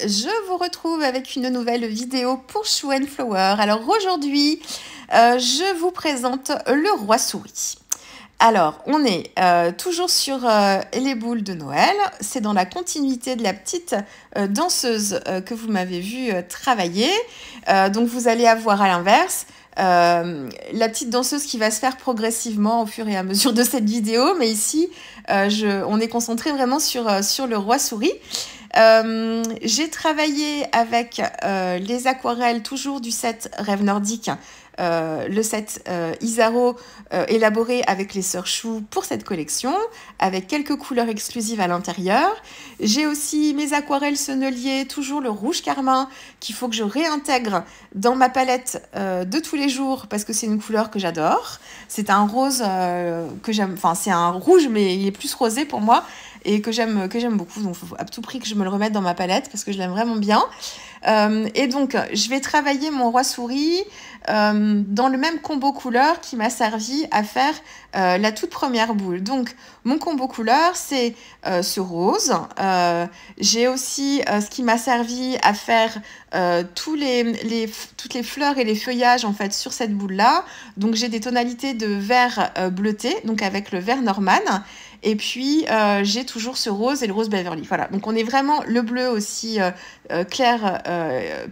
je vous retrouve avec une nouvelle vidéo pour Shoe & Flower. Alors aujourd'hui, je vous présente le roi souris. Alors, on est toujours sur les boules de Noël. C'est dans la continuité de la petite danseuse que vous m'avez vu travailler. Donc, vous allez avoir à l'inverse la petite danseuse qui va se faire progressivement au fur et à mesure de cette vidéo. Mais ici, on est concentré vraiment sur le roi souris. J'ai travaillé avec les aquarelles toujours du set Rêve Nordique, le set Isaro élaboré avec les sœurs Chou pour cette collection, avec quelques couleurs exclusives à l'intérieur. J'ai aussi mes aquarelles sennelier, toujours le rouge carmin, qu'il faut que je réintègre dans ma palette de tous les jours parce que c'est une couleur que j'adore. C'est un rose que j'aime, enfin c'est un rouge mais il est plus rosé pour moi et que j'aime beaucoup, donc il faut à tout prix que je me le remette dans ma palette parce que je l'aime vraiment bien. Et donc, je vais travailler mon roi souris dans le même combo couleur qui m'a servi à faire la toute première boule. Donc, mon combo couleur, c'est ce rose. J'ai aussi ce qui m'a servi à faire toutes les fleurs et les feuillages en fait sur cette boule-là. Donc, j'ai des tonalités de vert bleuté, donc avec le vert Norman. Et puis, j'ai toujours ce rose et le rose Beverly. Voilà, donc on est vraiment le bleu aussi clair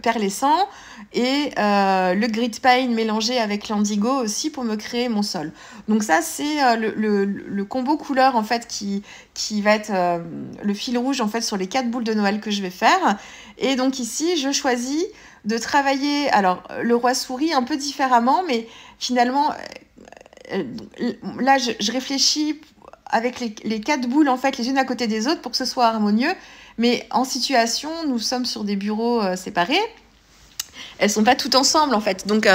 perlescent et le grit paint mélangé avec l'indigo aussi pour me créer mon sol. Donc ça, c'est le combo couleur en fait qui va être le fil rouge en fait sur les 4 boules de Noël que je vais faire. Et donc ici, je choisis de travailler alors le roi souris un peu différemment, mais finalement, là, je réfléchis avec les 4 boules en fait les unes à côté des autres pour que ce soit harmonieux, mais en situation nous sommes sur des bureaux séparés, elles sont pas toutes ensemble en fait, donc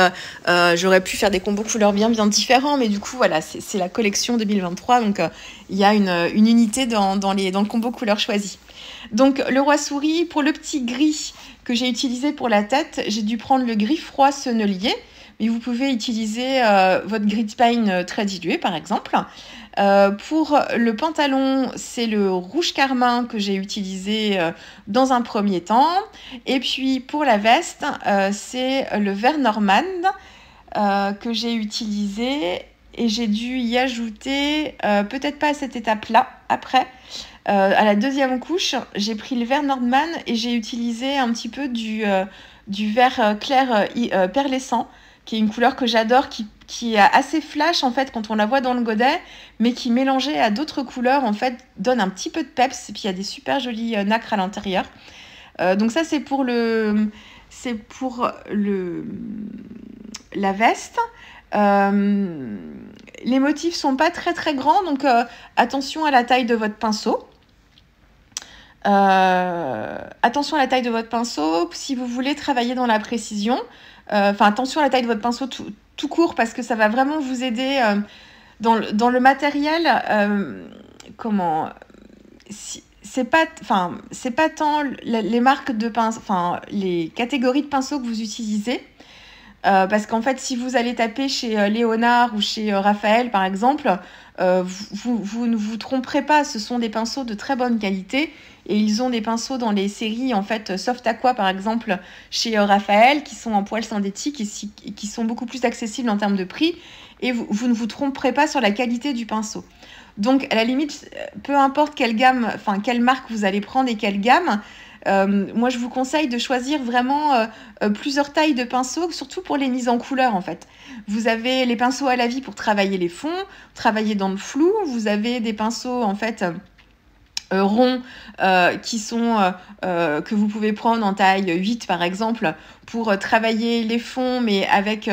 j'aurais pu faire des combos couleurs bien différents, mais du coup voilà, c'est la collection 2023, donc il y a une unité dans le combo couleur choisi. Donc le roi souris, pour le petit gris que j'ai utilisé pour la tête, j'ai dû prendre le gris froid sennelier, mais vous pouvez utiliser votre grit paint très dilué par exemple. Pour le pantalon, c'est le rouge carmin que j'ai utilisé dans un premier temps. Et puis pour la veste, c'est le vert Norman que j'ai utilisé. Et j'ai dû y ajouter, peut-être pas à cette étape-là, après. À la deuxième couche, j'ai pris le vert Norman et j'ai utilisé un petit peu du vert clair perlescent, qui est une couleur que j'adore, qui est assez flash en fait quand on la voit dans le godet, mais qui mélangée à d'autres couleurs en fait donne un petit peu de peps, et puis il y a des super jolis nacres à l'intérieur. Donc ça c'est pour la veste. Les motifs sont pas très très grands, donc attention à la taille de votre pinceau. Attention à la taille de votre pinceau si vous voulez travailler dans la précision. Attention à la taille de votre pinceau tout court, parce que ça va vraiment vous aider dans le matériel. C'est pas tant les marques de pinceau, les catégories de pinceaux que vous utilisez. Parce qu'en fait, si vous allez taper chez Léonard ou chez Raphaël, par exemple, vous ne vous tromperez pas. Ce sont des pinceaux de très bonne qualité et ils ont des pinceaux dans les séries en fait Soft Aqua, par exemple, chez Raphaël, qui sont en poils synthétiques et qui sont beaucoup plus accessibles en termes de prix. Et vous ne vous tromperez pas sur la qualité du pinceau. Donc, à la limite, peu importe quelle marque vous allez prendre et quelle gamme, moi je vous conseille de choisir vraiment plusieurs tailles de pinceaux, surtout pour les mises en couleur en fait. Vous avez les pinceaux à la vie pour travailler les fonds, travailler dans le flou. Vous avez des pinceaux en fait ronds qui sont que vous pouvez prendre en taille 8 par exemple pour travailler les fonds, mais avec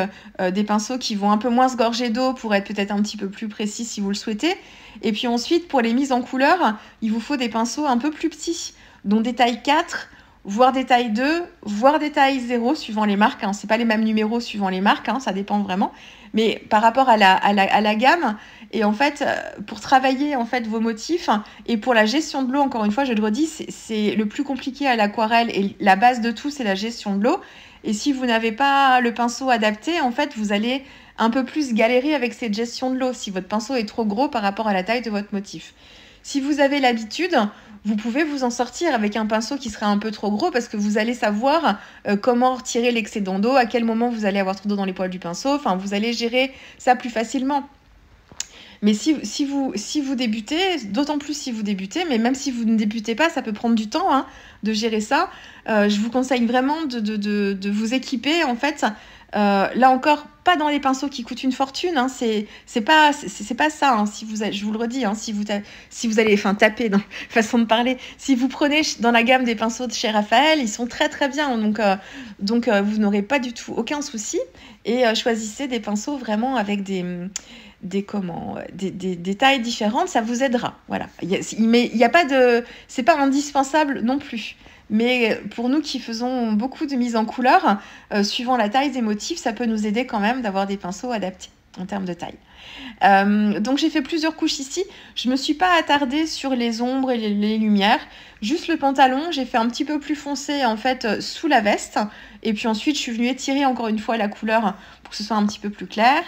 des pinceaux qui vont un peu moins se gorger d'eau pour être peut-être un petit peu plus précis si vous le souhaitez. Et puis ensuite, pour les mises en couleur, il vous faut des pinceaux un peu plus petits, dont des tailles 4, voire des tailles 2, voire des tailles 0, suivant les marques. Hein. Ce n'est pas les mêmes numéros suivant les marques, hein, ça dépend vraiment. Mais par rapport à la gamme, et en fait, pour travailler en fait vos motifs, et pour la gestion de l'eau, encore une fois, je le redis, c'est le plus compliqué à l'aquarelle, et la base de tout, c'est la gestion de l'eau. Et si vous n'avez pas le pinceau adapté, en fait, vous allez un peu plus galérer avec cette gestion de l'eau, si votre pinceau est trop gros par rapport à la taille de votre motif. Si vous avez l'habitude, vous pouvez vous en sortir avec un pinceau qui sera un peu trop gros parce que vous allez savoir comment retirer l'excédent d'eau, à quel moment vous allez avoir trop d'eau dans les poils du pinceau. Enfin, vous allez gérer ça plus facilement. Mais si vous débutez, d'autant plus si vous débutez, mais même si vous ne débutez pas, ça peut prendre du temps hein, de gérer ça. Je vous conseille vraiment de vous équiper, en fait. Là encore, pas dans les pinceaux qui coûtent une fortune. Hein, c'est pas ça. Hein, je vous le redis, hein, si vous allez taper dans façon de parler, si vous prenez dans la gamme des pinceaux de chez Raphaël, ils sont très très bien. Donc vous n'aurez pas du tout aucun souci. Et choisissez des pinceaux vraiment avec des tailles différentes, ça vous aidera. Voilà. Mais il y a pas de, c'est pas indispensable non plus. Mais pour nous qui faisons beaucoup de mise en couleur, suivant la taille des motifs, ça peut nous aider quand même d'avoir des pinceaux adaptés en termes de taille. Donc j'ai fait plusieurs couches ici. Je me suis pas attardée sur les ombres et les lumières. Juste le pantalon, j'ai fait un petit peu plus foncé en fait sous la veste. Et puis ensuite, je suis venue étirer encore une fois la couleur pour que ce soit un petit peu plus clair.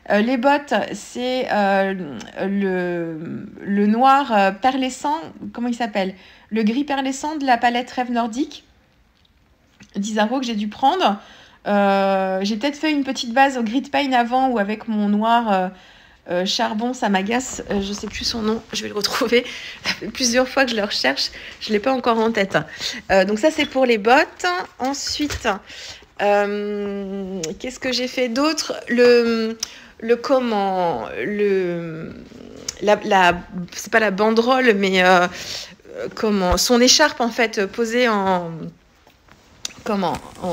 Les bottes, c'est le noir perlescent, comment il s'appelle? Le gris perlescent de la palette Rêve Nordique d'Isaro que j'ai dû prendre. J'ai peut-être fait une petite base au Grit Paint avant ou avec mon noir charbon, ça m'agace, je sais plus son nom, je vais le retrouver. Ça fait plusieurs fois que je le recherche, je l'ai pas encore en tête. Donc ça c'est pour les bottes. Ensuite, qu'est-ce que j'ai fait d'autre? C'est pas la banderole, mais son écharpe en fait posée en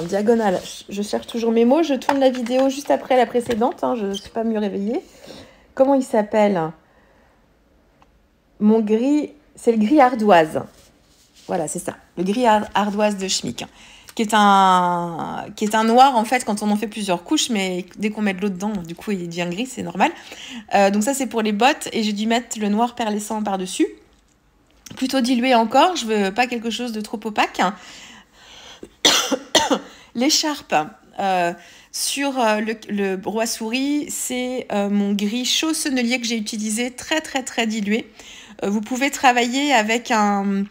diagonale. Je cherche toujours mes mots. Je tourne la vidéo juste après la précédente. Hein, je ne suis pas mieux réveillée. Comment il s'appelle? Mon gris, c'est le gris ardoise. Voilà, c'est ça. Le gris ardoise de Schmick. Qui est un noir en fait quand on en fait plusieurs couches, mais dès qu'on met de l'eau dedans, du coup il devient gris, c'est normal. Donc ça c'est pour les bottes et j'ai dû mettre le noir perlescent par-dessus. Plutôt dilué encore, je veux pas quelque chose de trop opaque. L'écharpe sur le roi souris, c'est mon gris chaud sennelier que j'ai utilisé, très très très dilué. Vous pouvez travailler avec un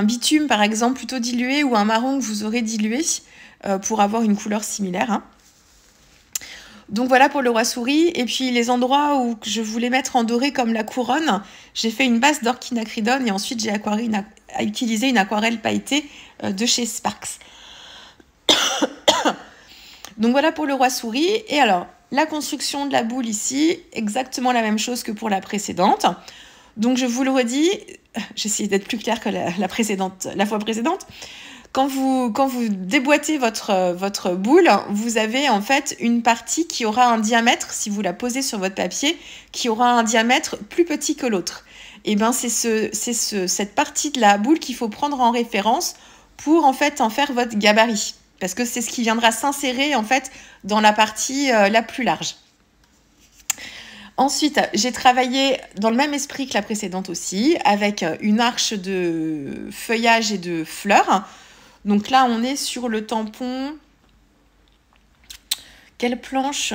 bitume par exemple plutôt dilué ou un marron que vous aurez dilué pour avoir une couleur similaire. Hein. Donc voilà pour le roi souris. Et puis les endroits où je voulais mettre en doré comme la couronne, j'ai fait une base d'orchinacridone et ensuite j'ai utilisé une aquarelle pailletée de chez Sparks. Donc voilà pour le roi souris. Et alors, la construction de la boule ici, exactement la même chose que pour la précédente. Donc je vous le redis, j'essaie d'être plus claire que la fois précédente. Quand vous déboîtez votre boule, vous avez en fait une partie qui aura un diamètre, si vous la posez sur votre papier, qui aura un diamètre plus petit que l'autre. Et bien c'est cette partie de la boule qu'il faut prendre en référence pour en fait en faire votre gabarit. Parce que c'est ce qui viendra s'insérer en fait dans la partie la plus large. Ensuite, j'ai travaillé dans le même esprit que la précédente aussi, avec une arche de feuillage et de fleurs. Donc là, on est sur le tampon. Quelle planche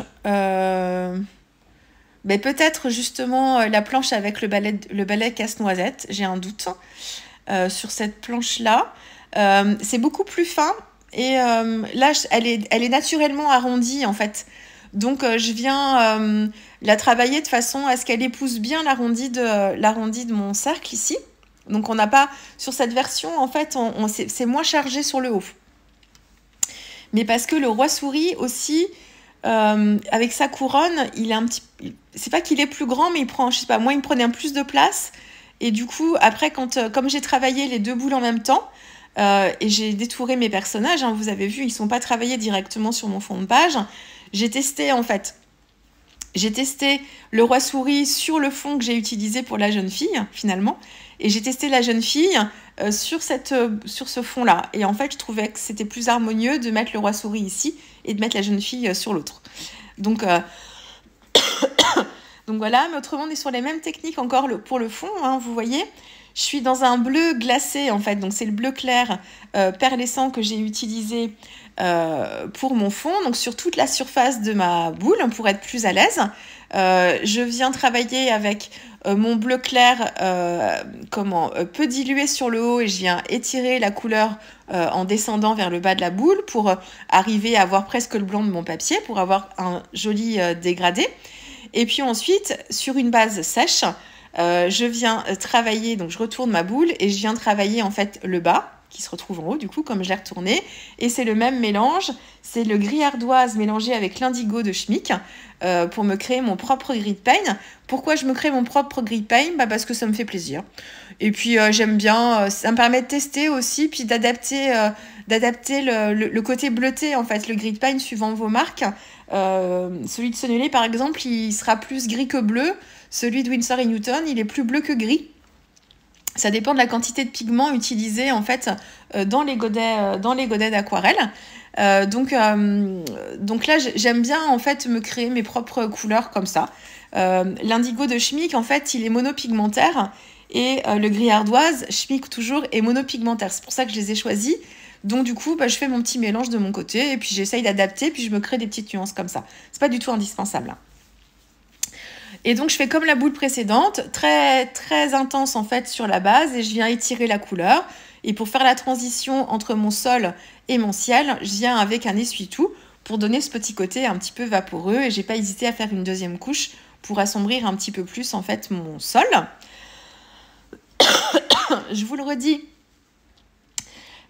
peut-être justement la planche avec le balai casse-noisette. J'ai un doute sur cette planche-là. C'est beaucoup plus fin. Et là, elle est naturellement arrondie en fait. Donc je viens la travailler de façon à ce qu'elle épouse bien l'arrondi de mon cercle ici. Donc on n'a pas, sur cette version en fait, c'est moins chargé sur le haut. Mais parce que le roi souris aussi, avec sa couronne, il est un petit, c'est pas qu'il est plus grand, mais il prend, je sais pas, moi il me prenait un plus de place. Et du coup, après, comme j'ai travaillé les deux boules en même temps, et j'ai détouré mes personnages, hein, vous avez vu, ils sont pas travaillés directement sur mon fond de page. J'ai testé le roi souris sur le fond que j'ai utilisé pour la jeune fille finalement, et j'ai testé la jeune fille sur ce fond là, et en fait je trouvais que c'était plus harmonieux de mettre le roi souris ici et de mettre la jeune fille sur l'autre. Donc voilà, mais autrement on est sur les mêmes techniques encore pour le fond, hein, vous voyez. Je suis dans un bleu glacé en fait, donc c'est le bleu clair perlescent que j'ai utilisé pour mon fond, donc sur toute la surface de ma boule pour être plus à l'aise. Je viens travailler avec mon bleu clair peu dilué sur le haut et je viens étirer la couleur en descendant vers le bas de la boule pour arriver à avoir presque le blanc de mon papier pour avoir un joli dégradé. Et puis ensuite, sur une base sèche, je viens travailler, donc je retourne ma boule et je viens travailler en fait le bas qui se retrouve en haut du coup comme je l'ai retourné, et c'est le même mélange, c'est le gris ardoise mélangé avec l'indigo de Schmick pour me créer mon propre gris de paint. Pourquoi je me crée mon propre gris de paint? Parce que ça me fait plaisir, et puis j'aime bien, ça me permet de tester aussi, puis d'adapter le côté bleuté en fait, le gris de paint suivant vos marques. Celui de Sennelier par exemple, il sera plus gris que bleu, celui de Winsor & Newton, il est plus bleu que gris. Ça dépend de la quantité de pigments utilisés en fait dans les godets d'aquarelle. Donc là, j'aime bien en fait me créer mes propres couleurs comme ça. L'indigo de Schmick, en fait, il est monopigmentaire et le gris ardoise, Schmick toujours, est monopigmentaire. C'est pour ça que je les ai choisis. Donc du coup, je fais mon petit mélange de mon côté et puis j'essaye d'adapter, puis je me crée des petites nuances comme ça. C'est pas du tout indispensable. Et donc je fais comme la boule précédente, très très intense en fait sur la base, et je viens étirer la couleur. Et pour faire la transition entre mon sol et mon ciel, je viens avec un essuie-tout pour donner ce petit côté un petit peu vaporeux, et j'ai pas hésité à faire une deuxième couche pour assombrir un petit peu plus en fait mon sol. Je vous le redis,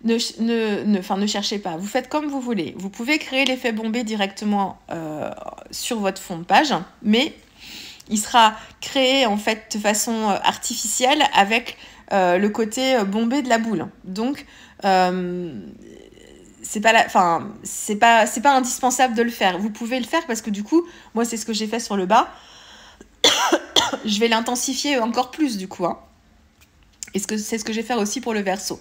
ne cherchez pas, vous faites comme vous voulez. Vous pouvez créer l'effet bombé directement sur votre fond de page, mais il sera créé en fait de façon artificielle avec le côté bombé de la boule. Donc c'est pas indispensable de le faire. Vous pouvez le faire parce que du coup, moi c'est ce que j'ai fait sur le bas. Je vais l'intensifier encore plus du coup. Et c'est ce que je vais faire aussi pour le verso.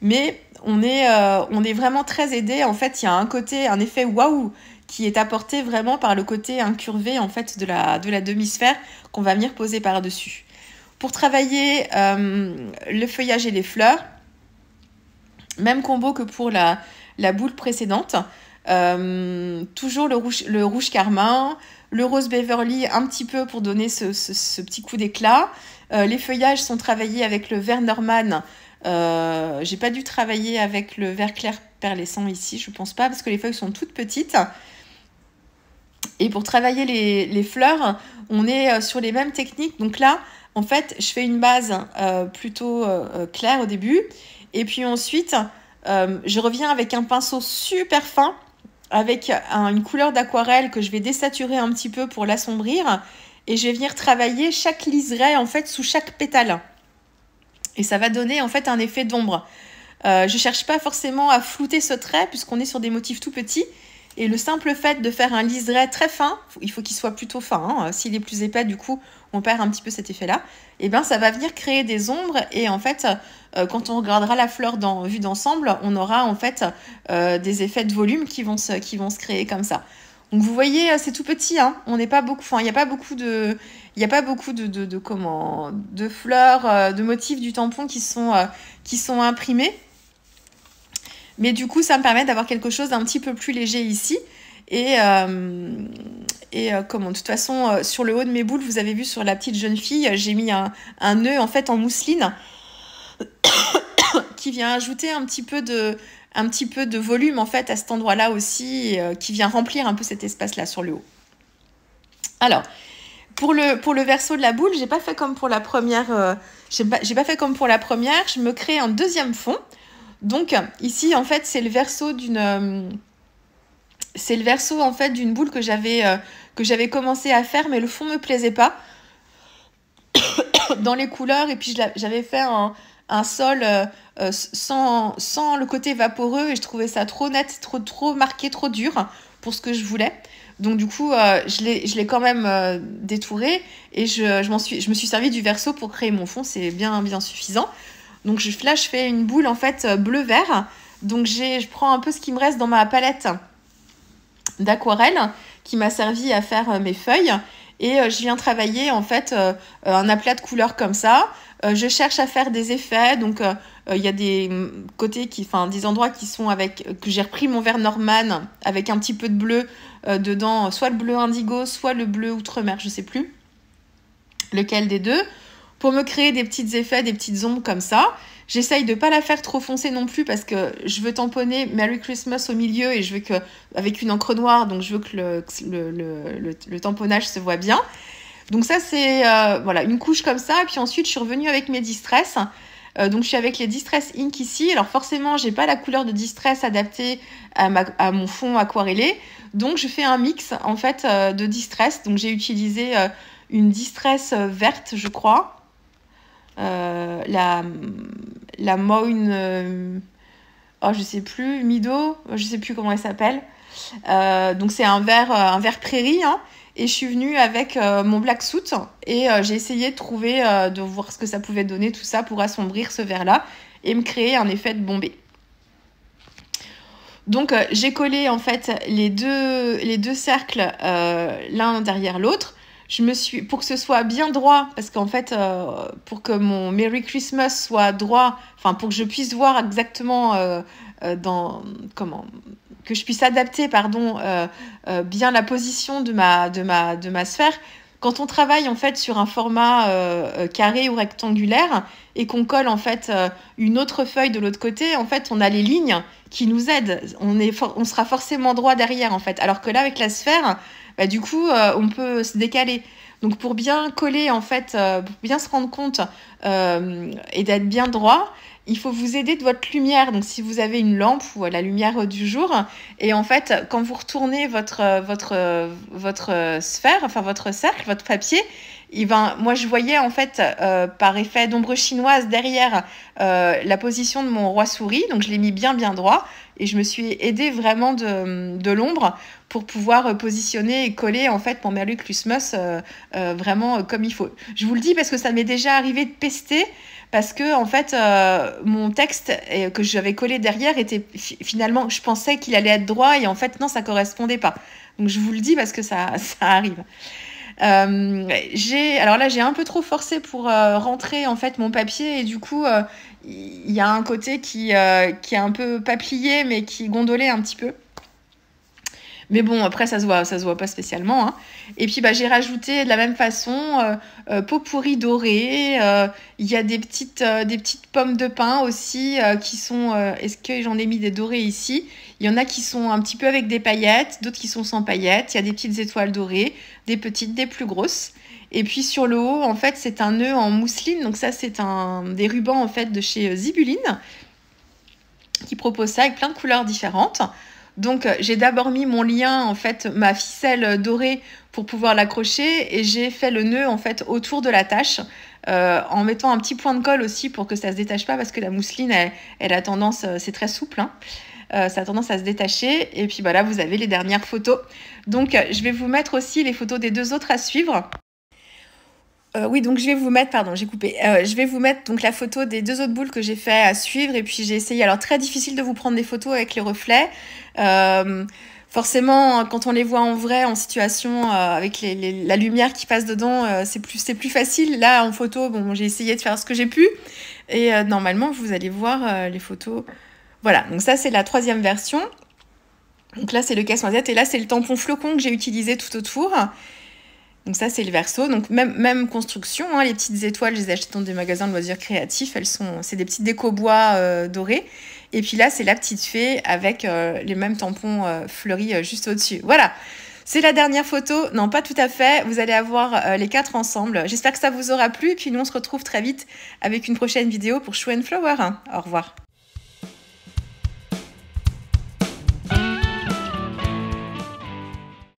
Mais on est vraiment très aidé. En fait, il y a un effet waouh qui est apporté vraiment par le côté incurvé en fait de la demi-sphère qu'on va venir poser par-dessus. Pour travailler le feuillage et les fleurs, même combo que pour la boule précédente, toujours le rouge carmin, le rose Beverly un petit peu pour donner ce petit coup d'éclat. Les feuillages sont travaillés avec le vert Norman. J'ai pas dû travailler avec le vert clair perlescent ici, je pense pas, parce que les feuilles sont toutes petites. Et pour travailler les fleurs, on est sur les mêmes techniques. Donc là, en fait, je fais une base plutôt claire au début. Et puis ensuite, je reviens avec un pinceau super fin, avec une couleur d'aquarelle que je vais désaturer un petit peu pour l'assombrir. Et je vais venir travailler chaque liseré en fait sous chaque pétale. Et ça va donner en fait un effet d'ombre. Je cherche pas forcément à flouter ce trait puisqu'on est sur des motifs tout petits. Et le simple fait de faire un liseré très fin, il faut qu'il soit plutôt fin. S'il est plus épais, du coup, on perd un petit peu cet effet-là. Et bien, ça va venir créer des ombres. Et en fait, quand on regardera la fleur vue d'ensemble, on aura en fait des effets de volume qui vont se créer comme ça. Donc vous voyez, c'est tout petit. On n'est pas beaucoup. Enfin, il n'y a pas beaucoup de fleurs, de motifs du tampon qui sont imprimés. Mais du coup, ça me permet d'avoir quelque chose d'un petit peu plus léger ici. De toute façon, sur le haut de mes boules, vous avez vu sur la petite jeune fille, j'ai mis un nœud en fait en mousseline qui vient ajouter un petit peu de volume en fait à cet endroit-là aussi, qui vient remplir un peu cet espace-là sur le haut. Alors, pour le verso de la boule, j'ai pas fait comme pour la première. J'ai pas fait comme pour la première. Je me crée un deuxième fond. Donc ici en fait c'est le verso en fait d'une boule que j'avais commencé à faire, mais le fond me plaisait pas dans les couleurs, et puis j'avais fait un sol sans le côté vaporeux, et je trouvais ça trop net, trop marqué, trop dur pour ce que je voulais. Donc du coup je l'ai quand même détouré, et je me suis servi du verso pour créer mon fond. C'est bien suffisant. Donc là, je fais une boule en fait bleu-vert. Donc je prends un peu ce qui me reste dans ma palette d'aquarelle qui m'a servi à faire mes feuilles. Et je viens travailler en fait un aplat de couleurs comme ça. Je cherche à faire des effets, donc il y a des côtés des endroits qui sont que j'ai repris mon vert Norman avec un petit peu de bleu dedans, soit le bleu indigo, soit le bleu outre-mer, je sais plus lequel des deux, pour me créer des petits effets, des petites ombres comme ça. J'essaye de pas la faire trop foncée non plus parce que je veux tamponner Merry Christmas au milieu et je veux avec une encre noire, donc je veux que le tamponnage se voit bien. Donc ça c'est voilà, une couche comme ça. Et puis ensuite je suis revenue avec mes Distress. Donc je suis avec les Distress Ink ici. Alors forcément j'ai pas la couleur de Distress adaptée à mon fond aquarellé. Donc je fais un mix en fait de Distress. Donc j'ai utilisé une Distress verte je crois. La Moine je sais plus, Mido, je sais plus comment elle s'appelle. Donc c'est un vert prairie, hein. Et je suis venue avec mon black suit et j'ai essayé de trouver, de voir ce que ça pouvait donner tout ça pour assombrir ce vert là et me créer un effet de bombé. Donc j'ai collé en fait les deux cercles l'un derrière l'autre. Pour que ce soit bien droit, parce qu'en fait, pour que mon Merry Christmas soit droit, pour que je puisse voir exactement que je puisse adapter, bien la position de ma sphère. Quand on travaille en fait sur un format carré ou rectangulaire et qu'on colle en fait une autre feuille de l'autre côté, en fait, on a les lignes qui nous aident. On sera forcément droit derrière en fait. Alors que là, avec la sphère, du coup, on peut se décaler. Donc, pour bien coller, en fait, pour bien se rendre compte et d'être bien droit, il faut vous aider de votre lumière. Donc, si vous avez une lampe ou la lumière du jour, et en fait, quand vous retournez votre sphère, votre cercle, votre papier, moi, je voyais, en fait, par effet d'ombre chinoise derrière la position de mon roi souris. Donc, je l'ai mis bien droit. Et je me suis aidée vraiment de l'ombre pour pouvoir positionner et coller en fait mon Merry Christmas vraiment comme il faut. Je vous le dis parce que ça m'est déjà arrivé de pester parce que en fait mon texte que j'avais collé derrière était finalement, je pensais qu'il allait être droit et en fait non, ça correspondait pas. Donc je vous le dis parce que ça arrive. Alors là j'ai un peu trop forcé pour rentrer en fait mon papier et du coup il y a un côté qui est un peu papillé mais qui gondolait un petit peu. Mais bon, après, ça se voit pas spécialement, hein. Et puis, j'ai rajouté de la même façon pot pourri doré. Il y a des petites pommes de pin aussi qui sont... Est-ce que j'en ai mis des dorées ici? Il y en a qui sont un petit peu avec des paillettes, d'autres qui sont sans paillettes. Il y a des petites étoiles dorées, des petites, des plus grosses. Et puis, sur le haut, en fait, c'est un nœud en mousseline. Donc ça, c'est des rubans, en fait, de chez Zibuline qui propose ça avec plein de couleurs différentes. Donc, j'ai d'abord mis mon lien, en fait, ma ficelle dorée pour pouvoir l'accrocher et j'ai fait le nœud, en fait, autour de la tâche en mettant un petit point de colle aussi pour que ça se détache pas parce que la mousseline, elle a tendance, c'est très souple, hein, ça a tendance à se détacher. Et puis, là, vous avez les dernières photos. Donc, je vais vous mettre aussi les photos des deux autres à suivre. Oui, donc je vais vous mettre, pardon, j'ai coupé. Je vais vous mettre donc la photo des deux autres boules que j'ai fait à suivre. Et puis j'ai essayé, alors très difficile de vous prendre des photos avec les reflets. Forcément, quand on les voit en vrai, en situation, avec la lumière qui passe dedans, c'est plus facile. Là, en photo, bon, j'ai essayé de faire ce que j'ai pu. Et normalement, vous allez voir les photos. Voilà, donc ça, c'est la 3e version. Donc là, c'est le casse-noisette. Et là, c'est le tampon flocon que j'ai utilisé tout autour. Donc ça, c'est le verso. Donc même construction, hein, les petites étoiles, je les ai achetées dans des magasins de loisirs créatifs. C'est des petites déco-bois dorés. Et puis là, c'est la petite fée avec les mêmes tampons fleuris juste au-dessus. Voilà, c'est la dernière photo. Non, pas tout à fait. Vous allez avoir les 4 ensemble. J'espère que ça vous aura plu. Et puis nous, on se retrouve très vite avec une prochaine vidéo pour Show and Flower. Au revoir.